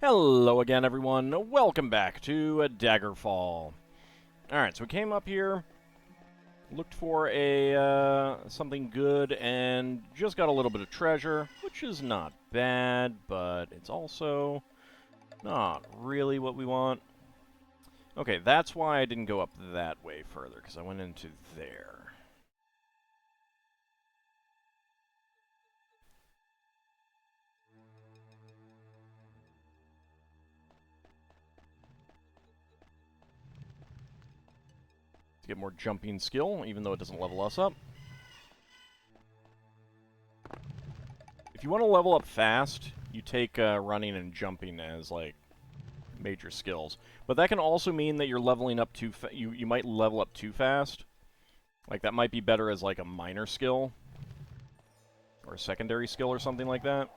Hello again, everyone. Welcome back to Daggerfall. Alright, so we came up here, looked for something good, and just got a little bit of treasure, which is not bad, but it's also not really what we want. Okay, that's why I didn't go up that way further, because I went into there. To get more jumping skill, even though it doesn't level us up. If you want to level up fast, you take running and jumping as, like, major skills. But that can also mean that you're leveling up too you might level up too fast. Like, that might be better as, like, a minor skill. Or a secondary skill or something like that.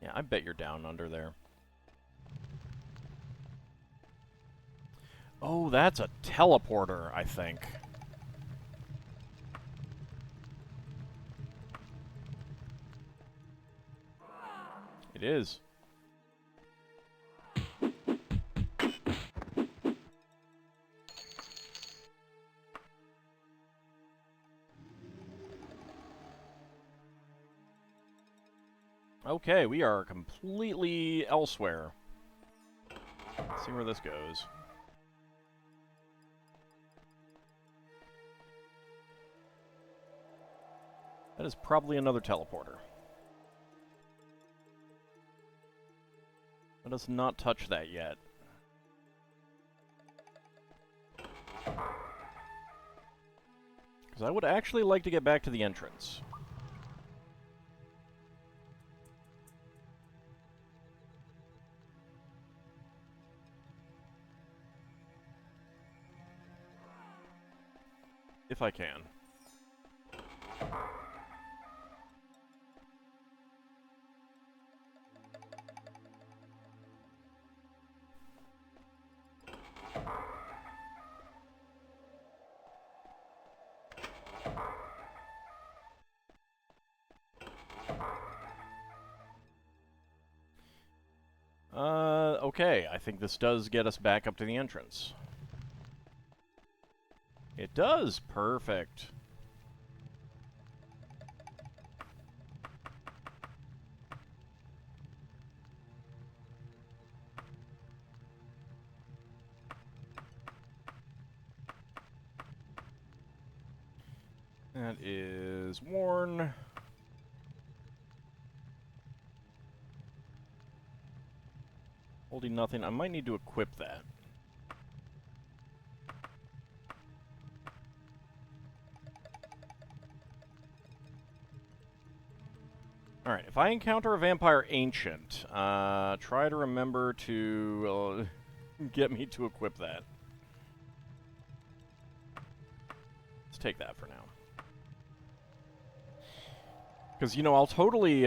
Yeah, I bet you're down under there. Oh, that's a teleporter, I think. It is. Okay, we are completely elsewhere. Let's see where this goes. That is probably another teleporter. Let us not touch that yet. Because I would actually like to get back to the entrance. If I can. Okay, I think this does get us back up to the entrance. It does! Perfect. That is worn. Holding nothing. I might need to equip that. Alright, if I encounter a vampire ancient, try to remember to get me to equip that. Let's take that for now. Because, you know, I'll totally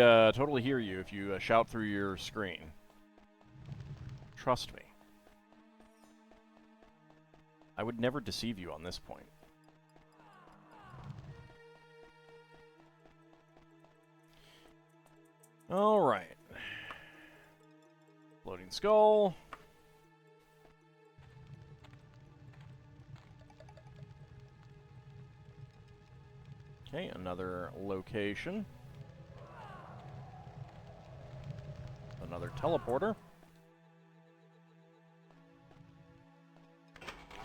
hear you if you shout through your screen. Trust me. I would never deceive you on this point. Alright. Floating skull. Okay, another location. Another teleporter.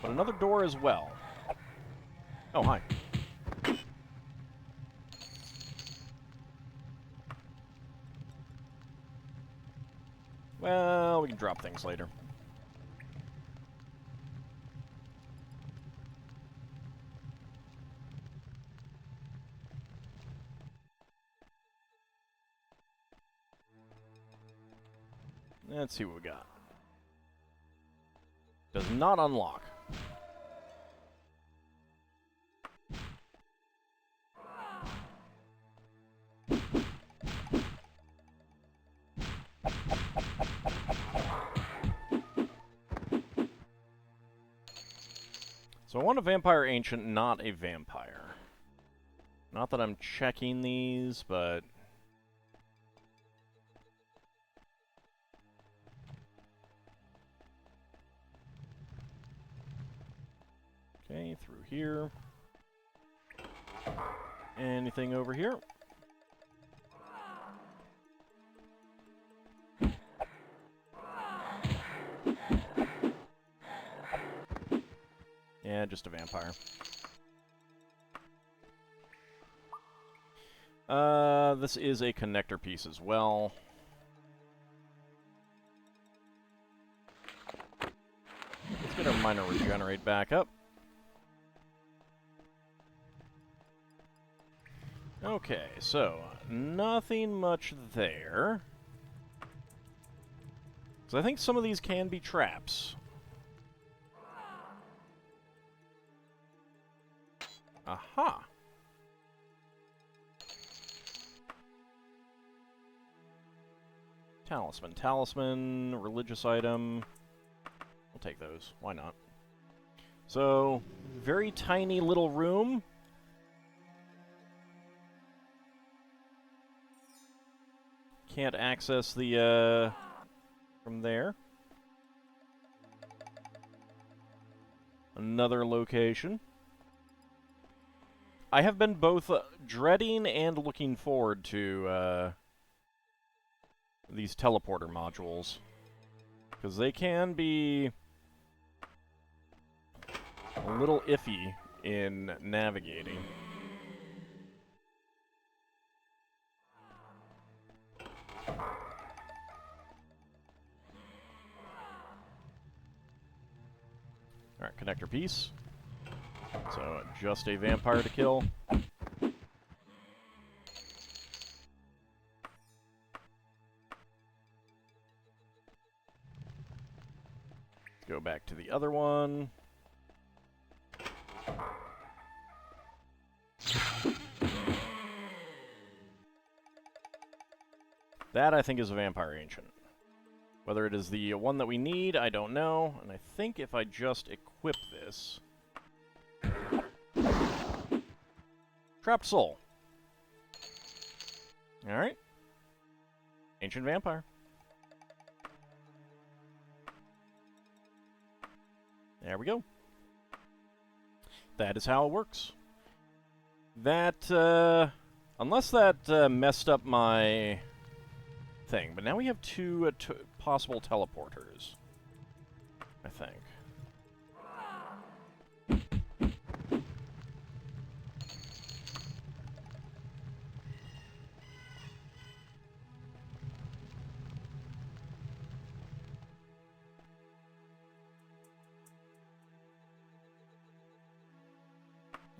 But another door as well. Oh, hi. Well, we can drop things later. Let's see what we got. Does not unlock. So I want a vampire ancient, not a vampire. Not that I'm checking these, but Okay, through here. Anything over here? Yeah, just a vampire. This is a connector piece as well. Let's get our minor regenerate back up. Okay, so nothing much there. So I think some of these can be traps. Aha! Talisman. Talisman, religious item. We'll take those. Why not? So, very tiny little room. Can't access the, from there. Another location. I have been both dreading and looking forward to, these teleporter modules. Because they can be a little iffy in navigating. Alright, connector piece. So, just a vampire to kill. Go back to the other one. That, I think, is a Vampire Ancient. Whether it is the one that we need, I don't know. And I think if I just equip this... Trapped Soul. Alright. Ancient Vampire. There we go. That is how it works. That, unless that messed up my thing. But now we have two possible teleporters, I think.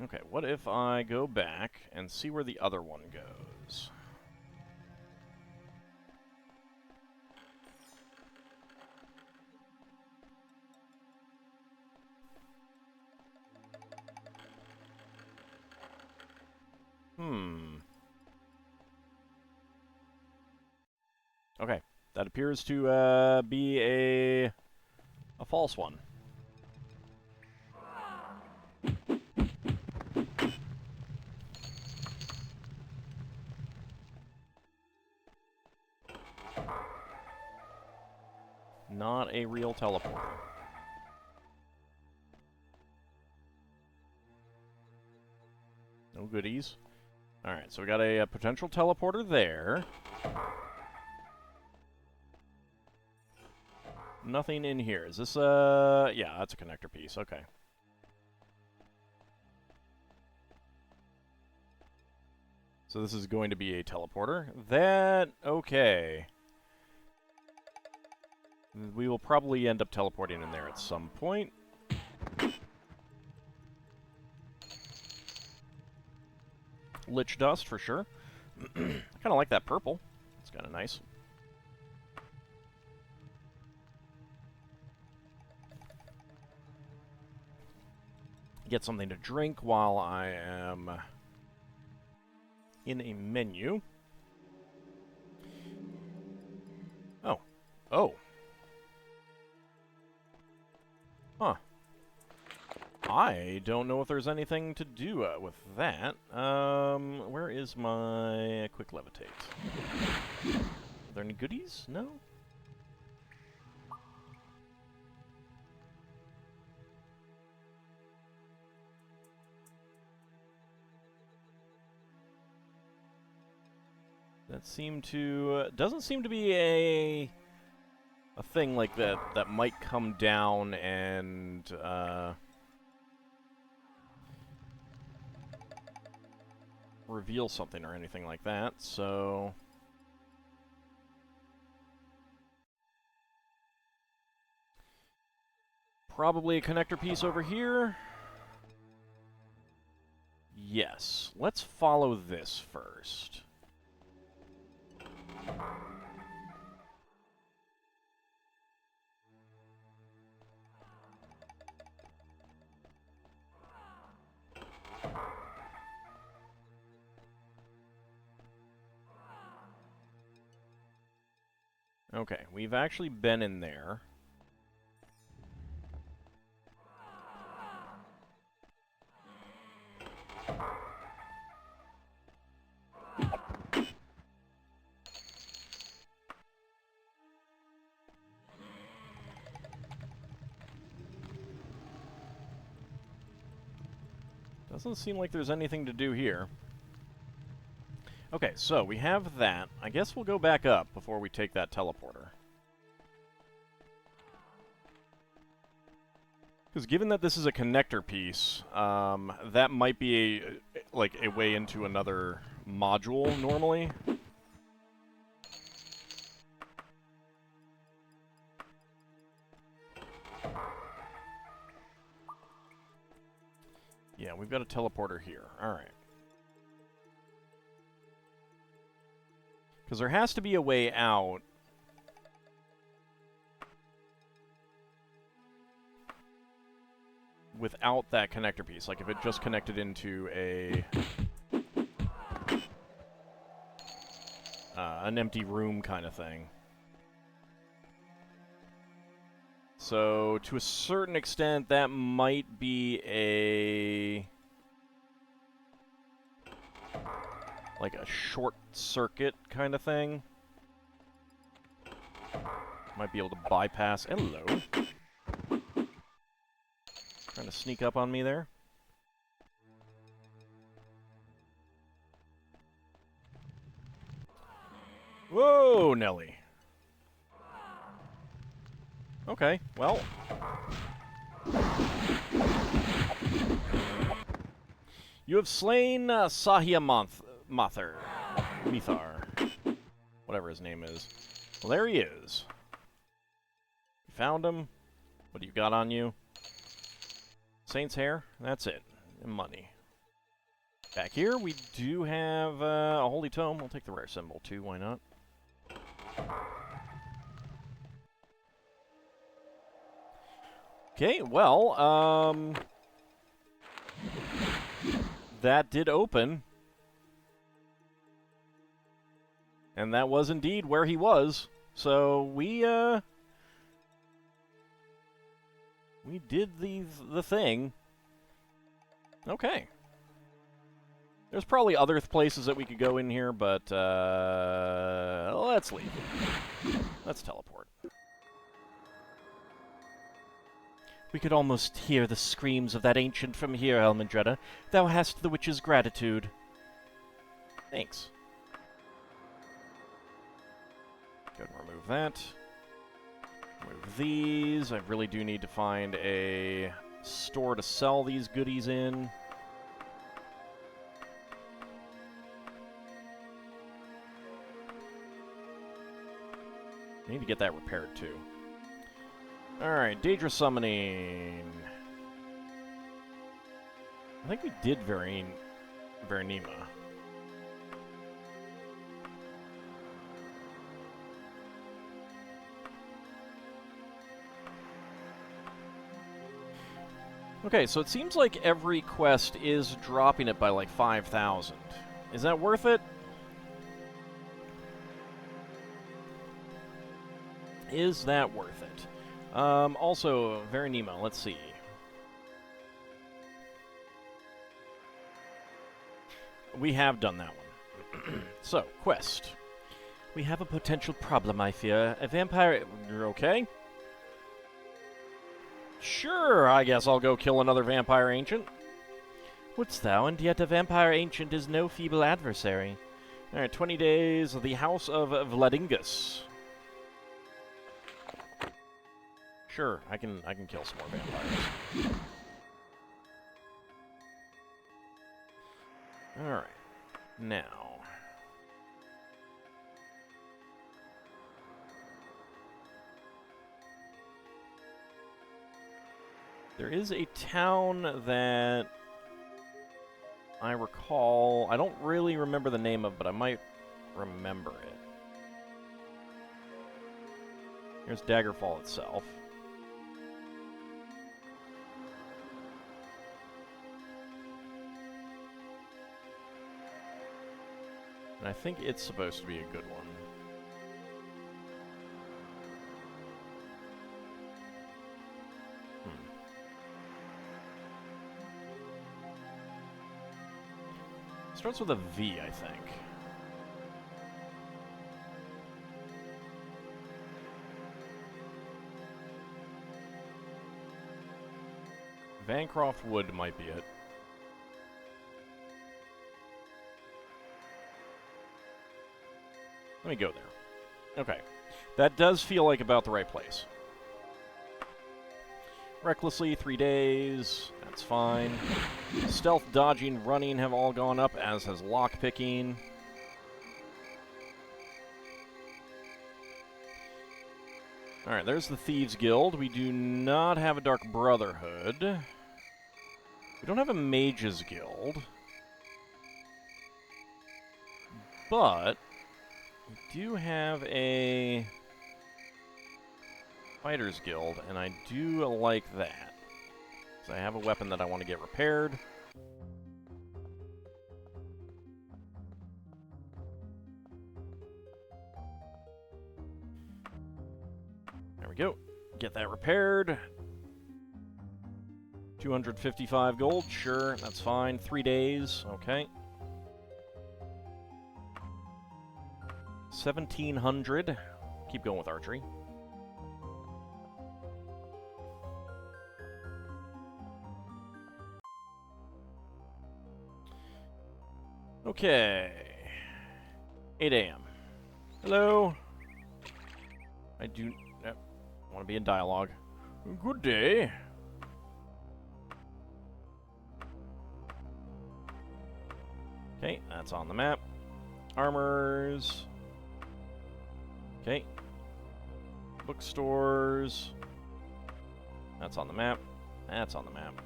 Okay, what if I go back and see where the other one goes? Okay, that appears to be a false one. Not a real teleporter. No goodies. Alright, so we got a potential teleporter there. Nothing in here. Is this yeah, that's a connector piece. Okay. So this is going to be a teleporter. That... okay. We will probably end up teleporting in there at some point. Lich Dust, for sure. I kind of like that purple. It's kind of nice. Get something to drink while I am in a menu. Oh. Oh. Huh. I don't know if there's anything to do with that. Where is my quick levitate? Are there any goodies? No? That seemed to... doesn't seem to be a thing like that that might come down and, reveal something or anything like that, so... Probably a connector piece over here. Yes. Let's follow this first. Okay, we've actually been in there. Doesn't seem like there's anything to do here. Okay, so we have that. I guess we'll go back up before we take that teleporter. Because given that this is a connector piece, that might be a way into another module normally. Yeah, we've got a teleporter here. Alright. Because there has to be a way out. Without that connector piece. Like if it just connected into an empty room kind of thing. So, to a certain extent, that might be like a short circuit kind of thing. Might be able to bypass... Hello. Trying to sneak up on me there. Whoa, Nelly. Okay, well. You have slain Sahia Mithar. Whatever his name is. Well, there he is. You found him. What do you got on you? Saint's hair? That's it. And money. Back here, we do have a holy tome. I'll take the rare symbol, too. Why not? Okay, well, that did open. And that was indeed where he was. So, we did the thing. Okay. There's probably other places that we could go in here, but, let's leave. Let's teleport. We could almost hear the screams of that ancient from here, Elmandretta. Thou hast the witch's gratitude. Thanks. Go and remove that. Remove these. I really do need to find a store to sell these goodies in. I need to get that repaired, too. Alright, Daedra Summoning. I think we did Veronema. Okay, so it seems like every quest is dropping it by like 5,000. Is that worth it? Is that worth it? Also, Veronema, let's see. We have done that one. So, quest. We have a potential problem, I fear. A vampire... You're okay? Sure, I guess I'll go kill another vampire ancient. Wouldst thou, and yet a vampire ancient is no feeble adversary. Alright, 20 days of the House of Vladingus. Sure, I can kill some more vampires. Alright. Now. There is a town that I recall. I don't really remember the name of, but I might remember it. Here's Daggerfall itself. And I think it's supposed to be a good one. Starts with a V, I think. Vancroft Wood might be it. Let me go there. Okay. That does feel like about the right place. Recklessly, 3 days. That's fine. Stealth, dodging, running have all gone up, as has lockpicking. Alright, there's the Thieves Guild. We do not have a Dark Brotherhood. We don't have a Mages Guild. But we do have a Fighters Guild, and I do like that. So I have a weapon that I want to get repaired. There we go. Get that repaired. 255 gold, sure, that's fine. 3 days, okay. 1,700. Keep going with archery. Okay. 8 a.m. Hello. I do want to be in dialogue. Good day. Okay, that's on the map. Armors. Okay. Bookstores. That's on the map. That's on the map.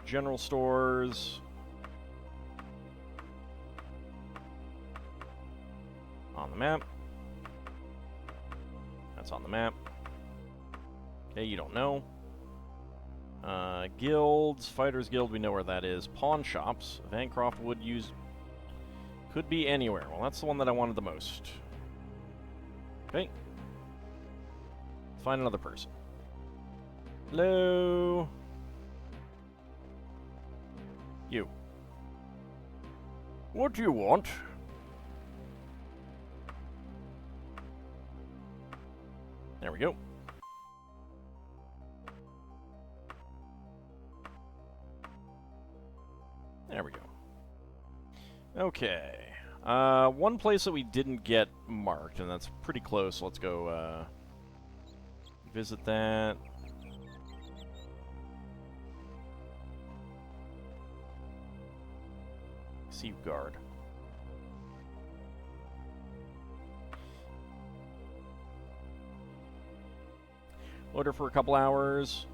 General stores. On the map. That's on the map. Okay, you don't know. Guilds. Fighters Guild, we know where that is. Pawn shops. Vancroft would use... Could be anywhere. Well, that's the one that I wanted the most. Okay. Find another person. Hello? You. What do you want? There we go. There we go. Okay. One place that we didn't get marked, and that's pretty close. Let's go, visit that. Sea Guard. Loader for a couple hours.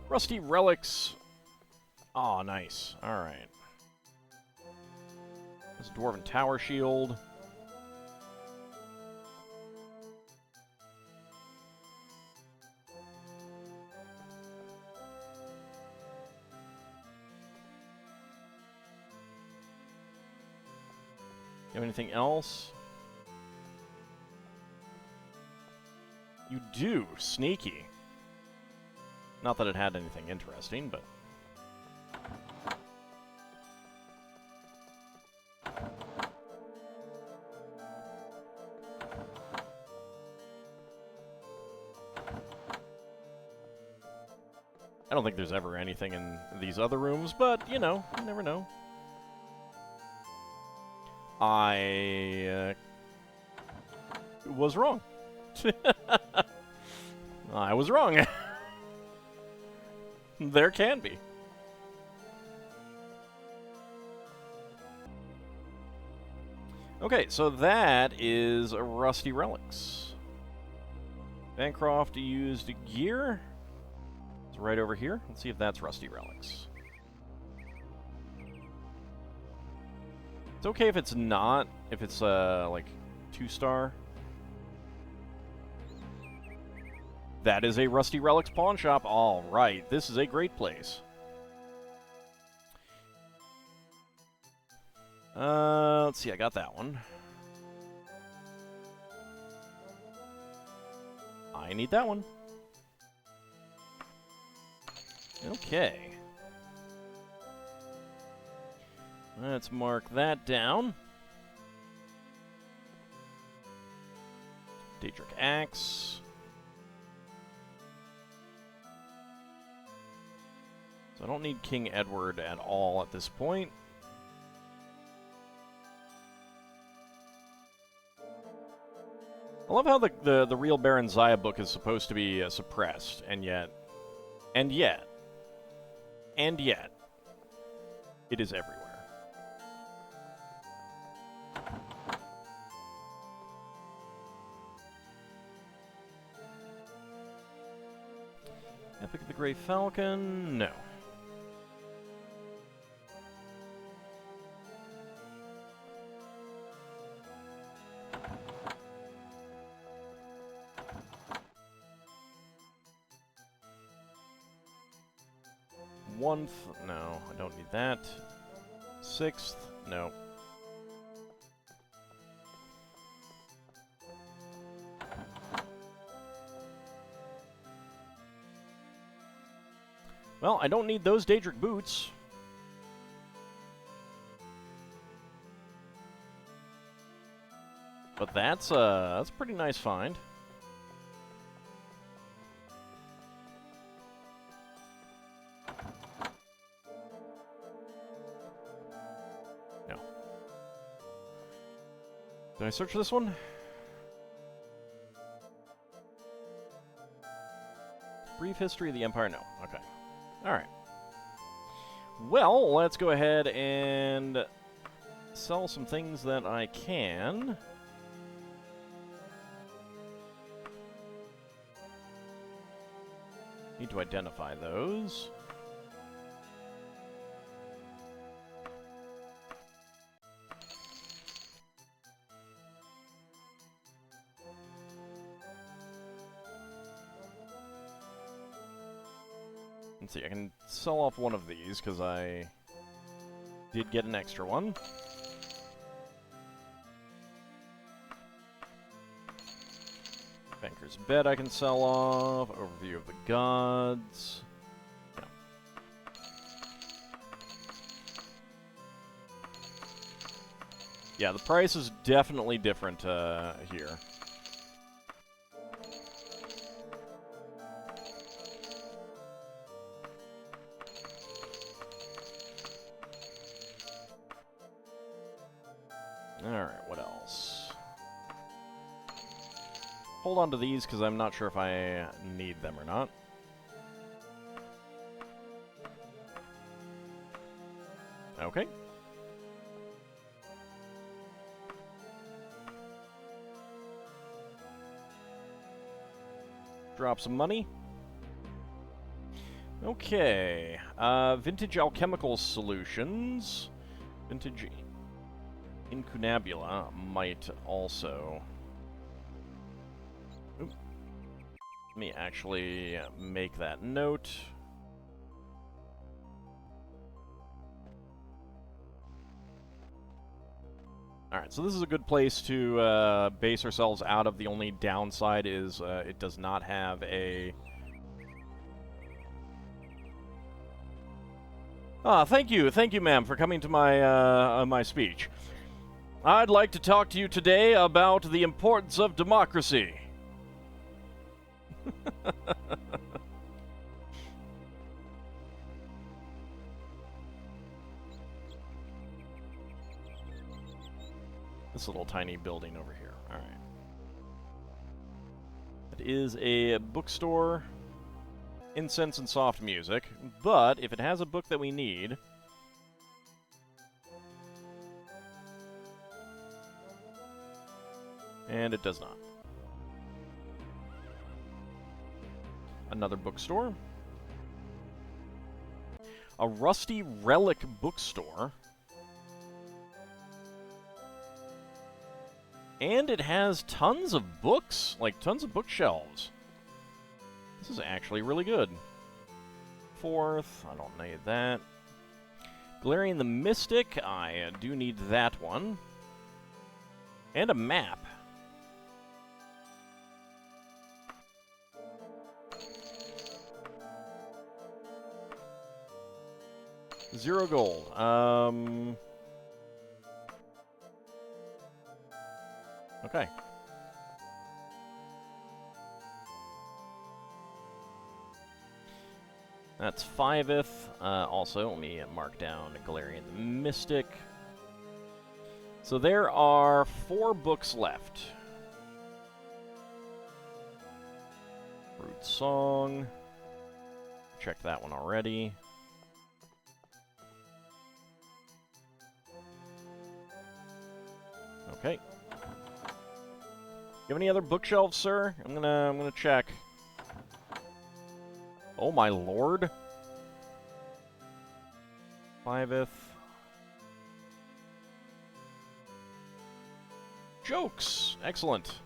Rusty relics. Aw, nice. Alright. There's a Dwarven Tower Shield. You have anything else? You do. Sneaky. Not that it had anything interesting, but... I don't think there's ever anything in these other rooms, but, you know, you never know. I was wrong. I was wrong. There can be. Okay, so that is Rusty Relics. Vancroft used gear. It's right over here. Let's see if that's Rusty Relics. It's okay if it's not, if it's like 2-star. That is a Rusty Relics pawn shop. All right, this is a great place. Let's see, I got that one. I need that one. Okay. Let's mark that down. Daedric Axe. So I don't need King Edward at all at this point. I love how the real Baron Zaya book is supposed to be suppressed, and yet, it is everywhere. Epic of the Grey Falcon, no. No, I don't need that. 6th, no. Well, I don't need those Daedric boots. But that's a pretty nice find. Did I search for this one? Brief history of the Empire? No. Okay. Alright. Well, let's go ahead and sell some things that I can. Need to identify those. Let's see, I can sell off one of these, because I did get an extra one. Banker's Bed I can sell off. Overview of the Gods. Yeah. Yeah, the price is definitely different here. Alright, what else? Hold on to these because I'm not sure if I need them or not. Okay. Drop some money. Okay. Vintage Alchemical Solutions. Vintage Incunabula might also... Oop. Let me actually make that note. Alright, so this is a good place to base ourselves out of. The only downside is it does not have a... thank you, ma'am, for coming to my, my speech. I'd like to talk to you today about the importance of democracy. This little tiny building over here. Alright. It is a bookstore, incense and soft music, but if it has a book that we need... And it does not. Another bookstore. A rusty relic bookstore. And it has tons of books, like tons of bookshelves. This is actually really good. Fourth, I don't need that. Galarian the Mystic, I do need that one. And a map. Zero gold. Okay. That's 5th. Also, let me mark down Galarian the Mystic. So there are 4 books left. Root Song. Checked that one already. Okay. You have any other bookshelves, sir? I'm gonna check. Oh my lord. 5th. Jokes! Excellent.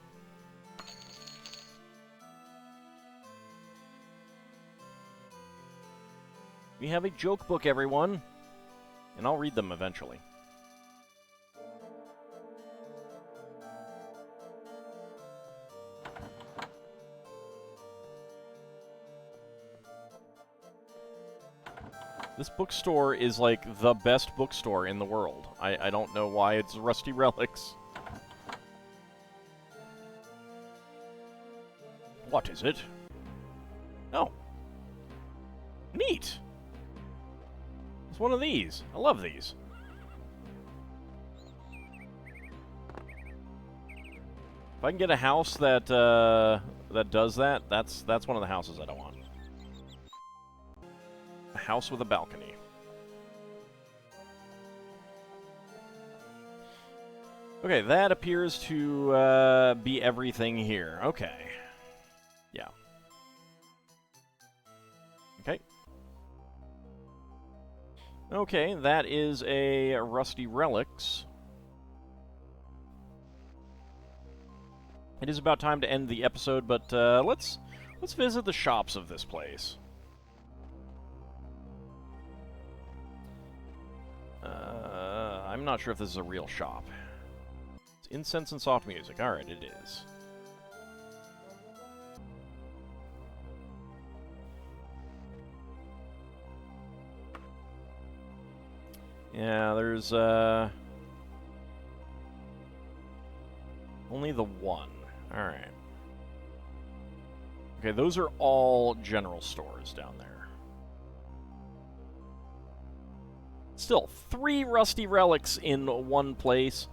We have a joke book, everyone. And I'll read them eventually. This bookstore is like the best bookstore in the world. I don't know why it's Rusty Relics. What is it? Oh. Neat! It's one of these. I love these. If I can get a house that that does that, that's one of the houses that I want. A house with a balcony. Okay, that appears to be everything here. Okay. Yeah. Okay. Okay, that is a Rusty Relics. It is about time to end the episode, but let's visit the shops of this place. I'm not sure if this is a real shop. It's incense and soft music. Alright, it is. Yeah, there's only the one. Alright. Okay, those are all general stores down there. Still, 3 Rusty Relics in one place.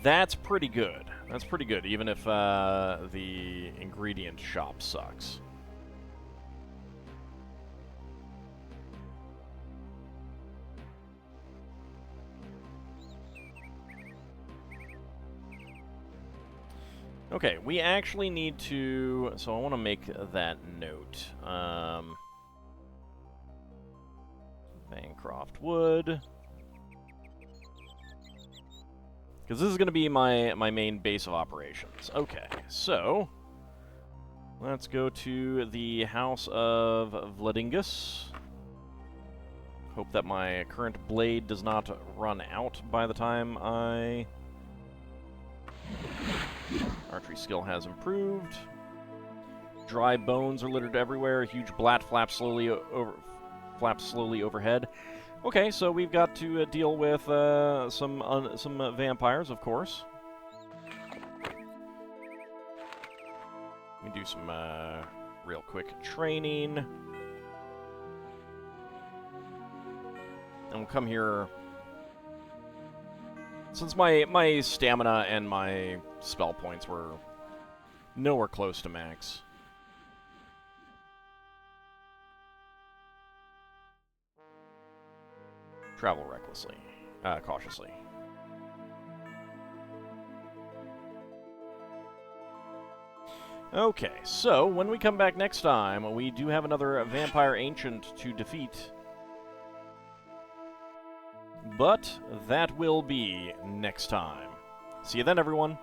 That's pretty good. That's pretty good, even if the ingredient shop sucks. Okay, we actually need to... So I want to make that note. Vancroft wood. Because this is going to be my main base of operations. Okay, so... Let's go to the House of Vladingus. Hope that my current blade does not run out by the time I... Archery skill has improved. Dry bones are littered everywhere. A huge blat flaps slowly overhead. Okay, so we've got to deal with some vampires, of course. We do some real quick training, and we'll come here Since my stamina and my spell points were nowhere close to max. Travel recklessly. Cautiously. Okay, so when we come back next time, we do have another Vampire Ancient to defeat. But that will be next time. See you then, everyone.